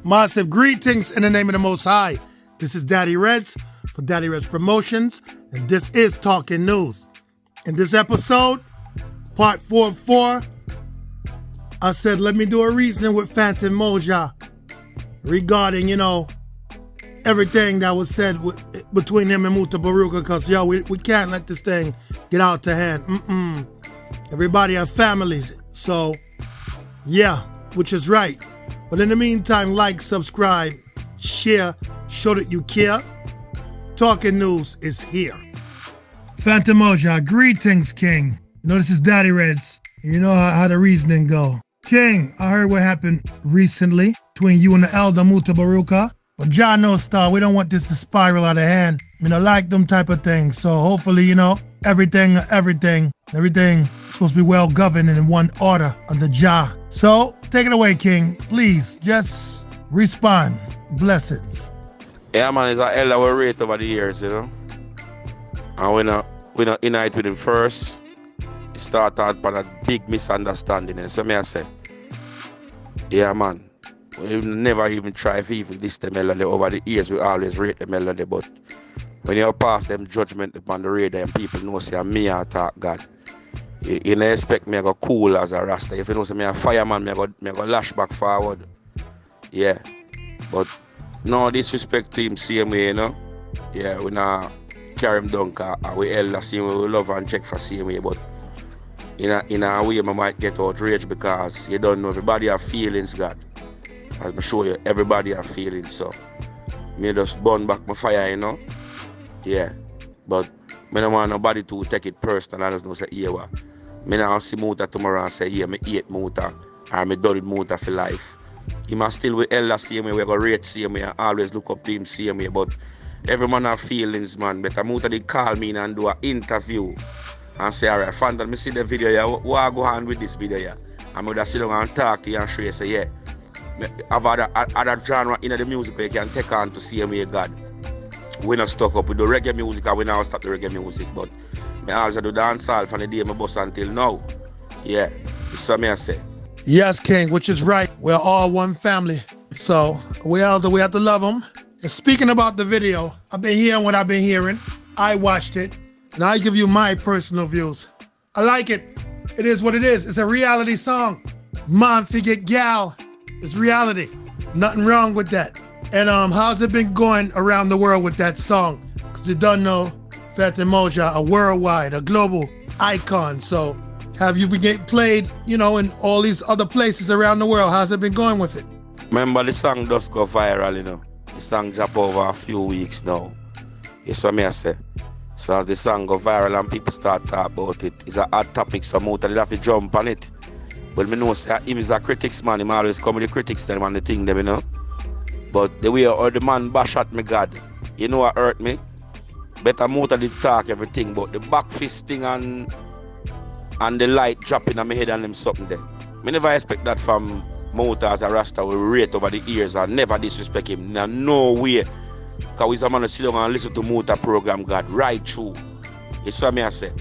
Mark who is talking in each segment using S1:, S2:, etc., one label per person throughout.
S1: Massive greetings in the name of the Most High. This is Daddy Reddss for Daddy Reddss Promotions, and this is Talking News. In this episode, part 4 I said, let me do a reasoning with Fantan Mojah regarding, everything that was said between him and Mutabaruka, because, we can't let this thing get out to hand. Everybody have families, so, yeah, which is right. But in the meantime, like, subscribe, share, show that you care. Talking News is here. Fantan Mojah, greetings, King. This is Daddy Reddss. You know how the reasoning go. King, I heard what happened recently between you and the elder Mutabaruka. But John knows, Star, we don't want this to spiral out of hand. I like them type of things. So hopefully, everything supposed to be well governed and in one order under Jah. So take it away, King. Please, just respond. Blessings.
S2: Yeah, man, it's an elder we rate over the years, And we not unite with him first. It started by a big misunderstanding. And so I say, yeah, man. We never even try to even diss the melody. Over the years, we always rate the melody. But when you pass them judgment upon the radar and people know say me I talk God, you don't expect me to go cool as a Rasta. If you know say me a fireman, me go lash back forward. Yeah. But no disrespect to him same way, Yeah, we not carry him down because we elder same way, we love and check for same way. But in a way, I might get outraged because you don't know everybody have feelings, God. As I show you, everybody have feelings, so me just burn back my fire, Yeah. But I don't want nobody to take it personal. I just know say, yeah, what? I don't see Muta tomorrow and say, yeah, I hate Muta or I done with Muta for life. He must still with Ella same way, we go rate same way and always look up to him same way. But every man have feelings, man. But Muta did call me and do an interview and say, alright, Fantan, I see the video, yeah, what go on with this video, yeah? And I would sit down and talk to you and show you, say, yeah. Have other genre in the music where you can take on to see me God. We not stuck up with the reggae music and we now stop the reggae music, but I also do dancehall from the day my bus until now. Yeah, that's what I say.
S1: Yes, King, which is right. We're all one family. So we have to love them. And speaking about the video, I've been hearing what I've been hearing. I watched it, and I give you my personal views. I like it. It is what it is. It's a reality song. Man, forget gal. It's reality. Nothing wrong with that. And how's it been going around the world with that song? Because you don't know Fantan Mojah, a worldwide, a global icon. So have you been getting played, in all these other places around the world? How's it been going with it?
S2: Remember the song does go viral, The song dropped over a few weeks now. That's what I say. So as the song go viral and people start talking about it, it's a hot topic, so Muta have to jump on it. But I know say him is a critics man, him always come with the critics them and the thing them, But the way the man bash at me God, what hurt me? Better Muta did talk everything, but the back fist thing and the light dropping on my head and them something there. I never expect that from Muta as a Rasta will rate over the years and never disrespect him. No way. Because he's a man to sit down and listen to Muta program God right through. It's what I say.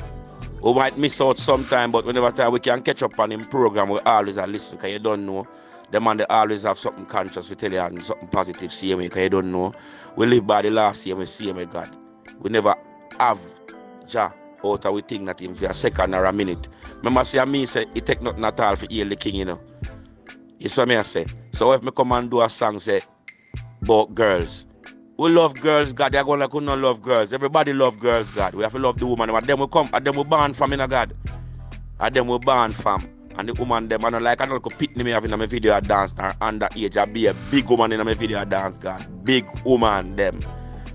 S2: We might miss out sometime, but whenever time we can catch up on him program, we always listen, because you don't know. The man, they always have something conscious, we tell you, and something positive, same way, because you don't know. We live by the last same way, God. We never have Jah out of we think that him for a second or a minute. Remember, say me say, it take nothing at all for heal the king, It's what I say. So if me come and do a song, say, about girls. We love girls, God. They're going like we don't love girls. Everybody love girls, God. We have to love the woman. And them will come. And them will born from, God. And them will born from. And the woman, them, I don't like, I don't pit me having in my video a dance or underage. I be a big woman in my video a dance, God. Big woman, them.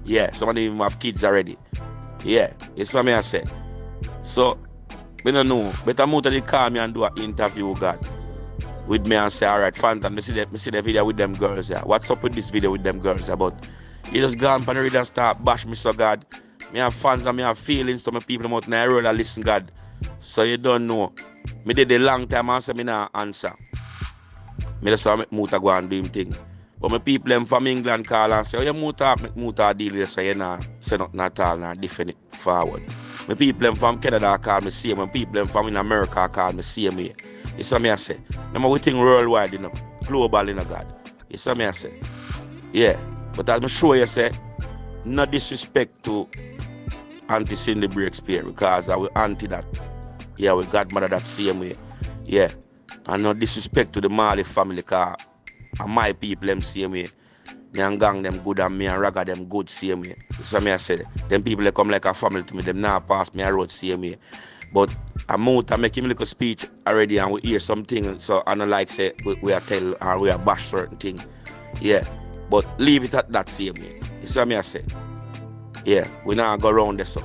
S2: Yeah, some of them even have kids already. Yeah, it's what I say. So, we don't know. Better Muta did call me and do an interview, God. With me and say, alright, Fantan, me see the video with them girls, yeah. What's up with this video with them girls, yeah? But you just gone on the radio and start bash me, so God. Me have fans and me have feelings, so my people out in the road and listen, God. So you don't know. Me did a long time and say me not answer. Me just want to make Muta go and do him thing. But my people them from England call and say, oh, you Muta, make Muta deal with you, so you not say nothing at all and defend it forward. My people them from Canada call me same. My people them from in America call me same way. It's what I say. Remember, we think worldwide, global, God. You see me I say? Yeah. But as I'm sure you say, no disrespect to Auntie Cindy Breaks Spear because I will anti that. Yeah, we godmother that same way. Yeah. And no disrespect to the Marley family because my people them same way. Me and gang them good and me and Ragga them good same way. So me I said, them people they come like a family to me, them now pass me a road same way. But I'm out and make him a little speech already and we hear something, so I don't like say we are tell or we are bash certain thing. Yeah. But leave it at that same way. You see what me I say? Yeah, we now go around this so.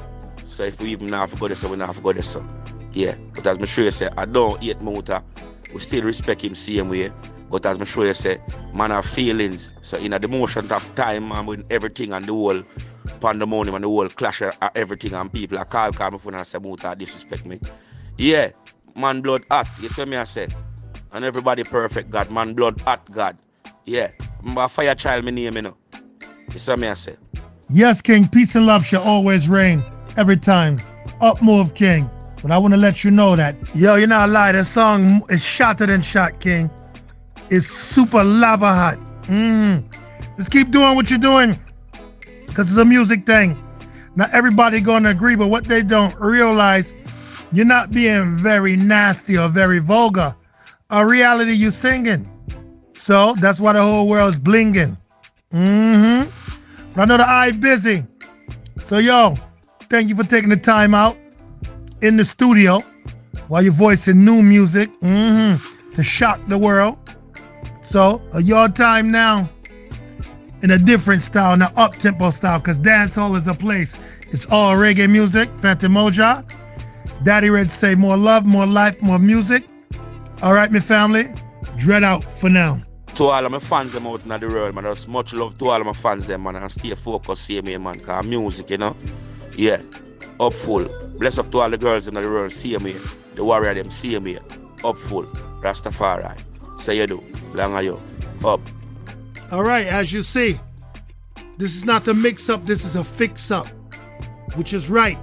S2: So if we even have to go this so, we now have to go this so. Yeah. But as I'm sure you say, I don't hate Mota. We still respect him same way. But as I'm sure you say, man have feelings. So in the motion of time and with everything and the whole pandemonium and the whole clash of everything and people I call my phone and say Mota disrespect me. Yeah, man blood hot, you see me I say. And everybody perfect God, man blood hot God. Yeah, I'm a fire child my name, you know. You see me I say.
S1: Yes, King, peace and love shall always reign. Every time. Up move, King. But I want to let you know that, yo, you're not lying. That song is shotter than shot, King. It's super lava hot. Just keep doing what you're doing. Because it's a music thing. Not everybody going to agree, but what they don't realize, you're not being very nasty or very vulgar. A reality you singing. So that's why the whole world's blinging. But I know the eye busy. So yo, thank you for taking the time out in the studio while you're voicing new music to shock the world. So your time now in a different style, in an up-tempo style, because dancehall is a place. It's all reggae music. Fantan Mojah. Daddy Reddss say more love, more life, more music. All right, my family. Dread out for now.
S2: To all of my fans them out in the world, man. There's much love to all of my fans them, man. And stay focused, see me, man. Because music, you know. Yeah. Up full. Bless up to all the girls in the world, see me. The warrior them, see me. Up full. Rastafari. Say you do. Long you. Up.
S1: All right, as you see, this is not a mix-up, this is a fix-up, which is right.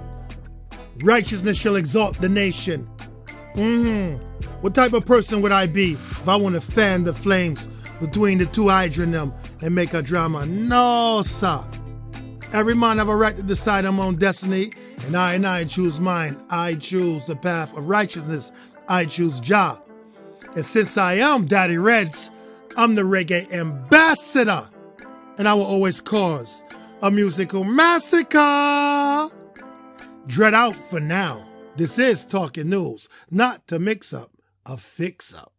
S1: Righteousness shall exalt the nation. What type of person would I be if I want to fan the flames between the two hydronym and make a drama? No, sir. Every man have a right to decide on my own destiny, and I choose mine. I choose the path of righteousness. I choose Jah. And since I am Daddy Reddss, I'm the reggae ambassador, and I will always cause a musical massacre. Dread out for now. This is Talking News, not to mix up, a fix up.